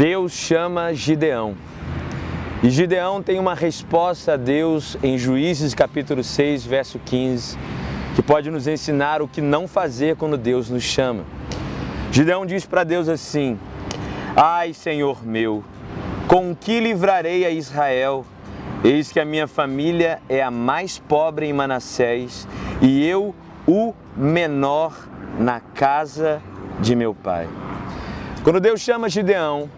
Deus chama Gideão. E Gideão tem uma resposta a Deus em Juízes capítulo 6, verso 15, que pode nos ensinar o que não fazer quando Deus nos chama. Gideão diz para Deus assim: Ai, Senhor meu, com que livrarei a Israel? Eis que a minha família é a mais pobre em Manassés e eu o menor na casa de meu pai. Quando Deus chama Gideão,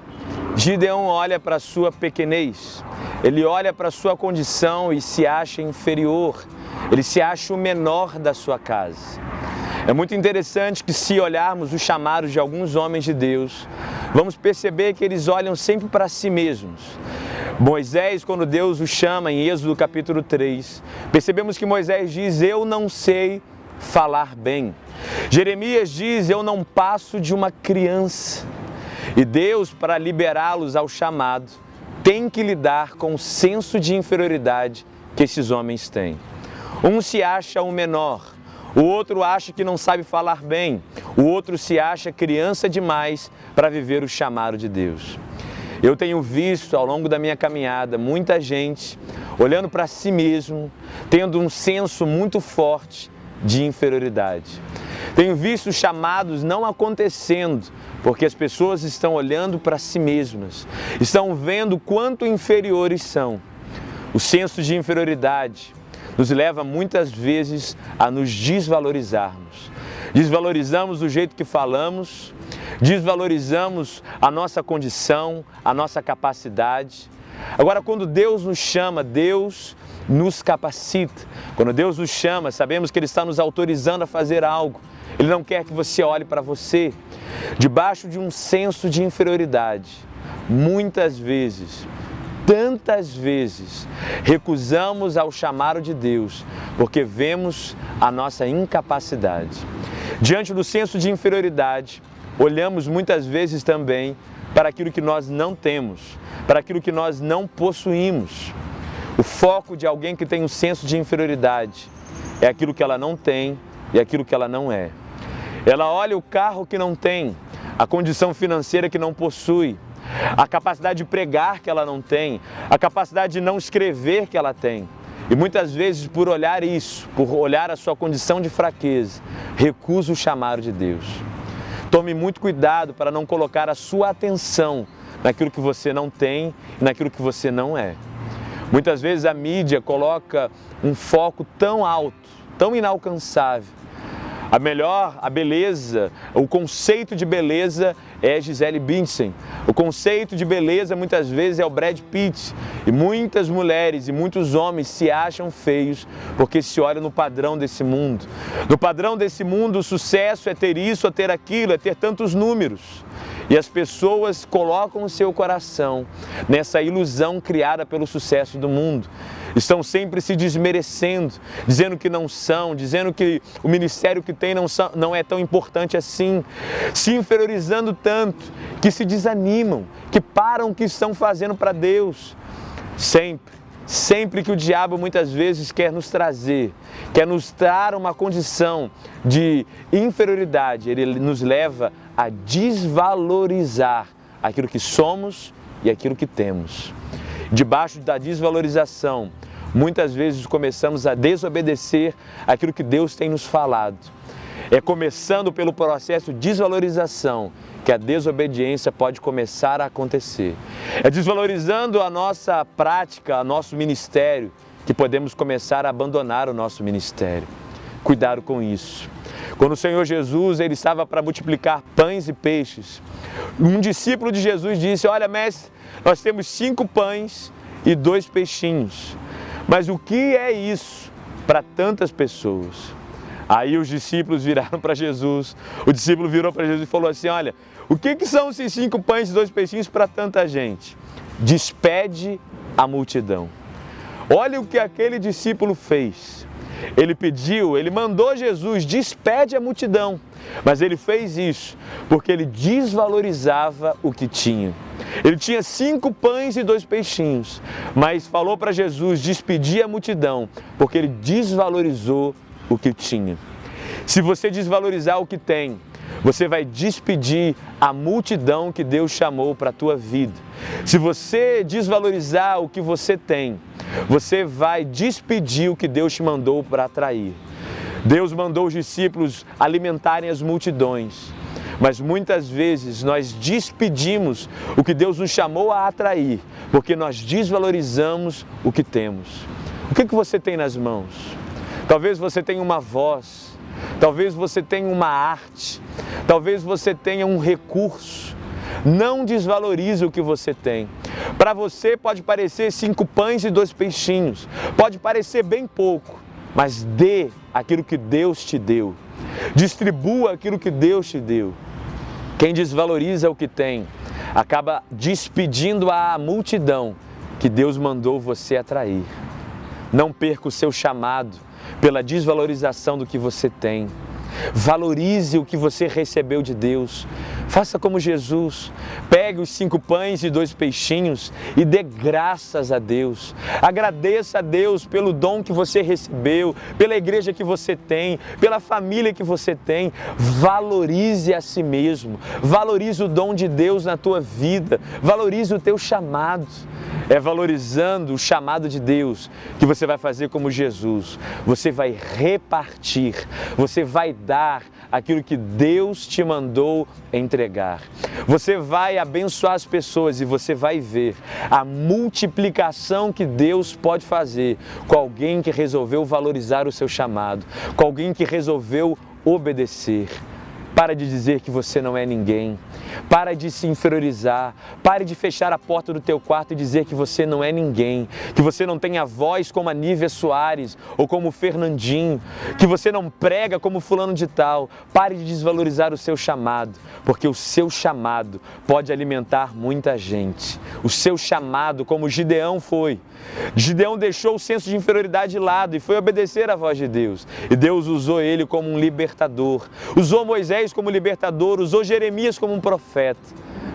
Gideão olha para a sua pequenez, ele olha para a sua condição e se acha inferior, ele se acha o menor da sua casa. É muito interessante que, se olharmos os chamados de alguns homens de Deus, vamos perceber que eles olham sempre para si mesmos. Moisés, quando Deus o chama em Êxodo capítulo 3, percebemos que Moisés diz: eu não sei falar bem. Jeremias diz: eu não passo de uma criança. E Deus, para liberá-los ao chamado, tem que lidar com o senso de inferioridade que esses homens têm. Um se acha o menor, o outro acha que não sabe falar bem, o outro se acha criança demais para viver o chamado de Deus. Eu tenho visto ao longo da minha caminhada muita gente olhando para si mesmo, tendo um senso muito forte de inferioridade. Tenho visto chamados não acontecendo porque as pessoas estão olhando para si mesmas, estão vendo quanto inferiores são. O senso de inferioridade nos leva muitas vezes a nos desvalorizarmos. Desvalorizamos o jeito que falamos, desvalorizamos a nossa condição, a nossa capacidade. Agora, quando Deus nos chama, Deus nos capacita. Quando Deus nos chama, sabemos que Ele está nos autorizando a fazer algo. Ele não quer que você olhe para você debaixo de um senso de inferioridade. Muitas vezes, tantas vezes, recusamos ao chamado de Deus porque vemos a nossa incapacidade. Diante do senso de inferioridade, olhamos muitas vezes também para aquilo que nós não temos, para aquilo que nós não possuímos. O foco de alguém que tem um senso de inferioridade é aquilo que ela não tem e aquilo que ela não é. Ela olha o carro que não tem, a condição financeira que não possui, a capacidade de pregar que ela não tem, a capacidade de não escrever que ela tem. E muitas vezes, por olhar isso, por olhar a sua condição de fraqueza, recusa o chamado de Deus. Tome muito cuidado para não colocar a sua atenção naquilo que você não tem e naquilo que você não é. Muitas vezes a mídia coloca um foco tão alto, tão inalcançável. A beleza, o conceito de beleza é Gisele Bündchen. O conceito de beleza muitas vezes é o Brad Pitt. E muitas mulheres e muitos homens se acham feios porque se olham no padrão desse mundo. No padrão desse mundo, o sucesso é ter isso, é ter aquilo, é ter tantos números. E as pessoas colocam o seu coração nessa ilusão criada pelo sucesso do mundo. Estão sempre se desmerecendo, dizendo que não são, dizendo que o ministério que tem não é tão importante assim, se inferiorizando tanto que se desanimam, que param o que estão fazendo para Deus. Sempre que o diabo muitas vezes quer nos dar uma condição de inferioridade, ele nos leva a desvalorizar aquilo que somos e aquilo que temos. Debaixo da desvalorização, muitas vezes começamos a desobedecer aquilo que Deus tem nos falado. É começando pelo processo de desvalorização que a desobediência pode começar a acontecer. É desvalorizando a nossa prática, o nosso ministério, que podemos começar a abandonar o nosso ministério. Cuidado com isso. Quando o Senhor Jesus ele estava para multiplicar pães e peixes, um discípulo de Jesus disse: olha, mestre, nós temos 5 pães e 2 peixinhos. Mas o que é isso para tantas pessoas? Aí os discípulos viraram para Jesus, o discípulo virou para Jesus e falou assim: olha, o que são esses 5 pães e 2 peixinhos para tanta gente? Despede a multidão. Olha o que aquele discípulo fez. Ele mandou Jesus, despede a multidão. Mas ele fez isso porque ele desvalorizava o que tinha. Ele tinha 5 pães e 2 peixinhos, mas falou para Jesus despedir a multidão porque ele desvalorizou o que tinha. Se você desvalorizar o que tem, Você vai despedir a multidão que Deus chamou para a tua vida. Se você desvalorizar o que você tem, você vai despedir o que Deus te mandou para atrair. Deus mandou os discípulos alimentarem as multidões, mas muitas vezes nós despedimos o que Deus nos chamou a atrair, porque nós desvalorizamos o que temos. O que você tem nas mãos? Talvez você tenha uma voz, talvez você tenha uma arte, talvez você tenha um recurso. Não desvalorize o que você tem. Para você pode parecer 5 pães e 2 peixinhos, pode parecer bem pouco, mas dê aquilo que Deus te deu. Distribua aquilo que Deus te deu. Quem desvaloriza o que tem, acaba despedindo a multidão que Deus mandou você atrair. Não perca o seu chamado pela desvalorização do que você tem. Valorize o que você recebeu de Deus. Faça como Jesus. Pegue os 5 pães e 2 peixinhos e dê graças a Deus. Agradeça a Deus pelo dom que você recebeu, pela igreja que você tem, pela família que você tem. Valorize a si mesmo. Valorize o dom de Deus na tua vida. Valorize o teu chamado. É valorizando o chamado de Deus que você vai fazer como Jesus. Você vai repartir, você vai dar aquilo que Deus te mandou entregar. Você vai abençoar as pessoas e você vai ver a multiplicação que Deus pode fazer com alguém que resolveu valorizar o seu chamado, com alguém que resolveu obedecer. Para de dizer que você não é ninguém. Para de se inferiorizar. Pare de fechar a porta do teu quarto e dizer que você não é ninguém. Que você não tem a voz como a Nívia Soares ou como o Fernandinho. Que você não prega como fulano de tal. Pare de desvalorizar o seu chamado, porque o seu chamado pode alimentar muita gente. O seu chamado, como Gideão foi. Gideão deixou o senso de inferioridade de lado e foi obedecer à voz de Deus. E Deus usou ele como um libertador. Usou Moisés como libertador, usou Jeremias como um profeta.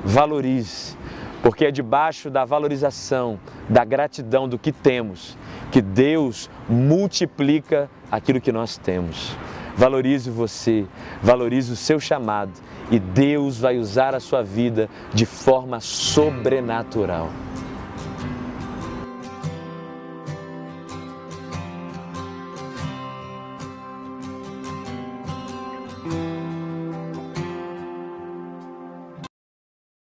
Valorize, porque é debaixo da valorização, da gratidão do que temos, que Deus multiplica aquilo que nós temos. Valorize você, valorize o seu chamado e Deus vai usar a sua vida de forma sobrenatural.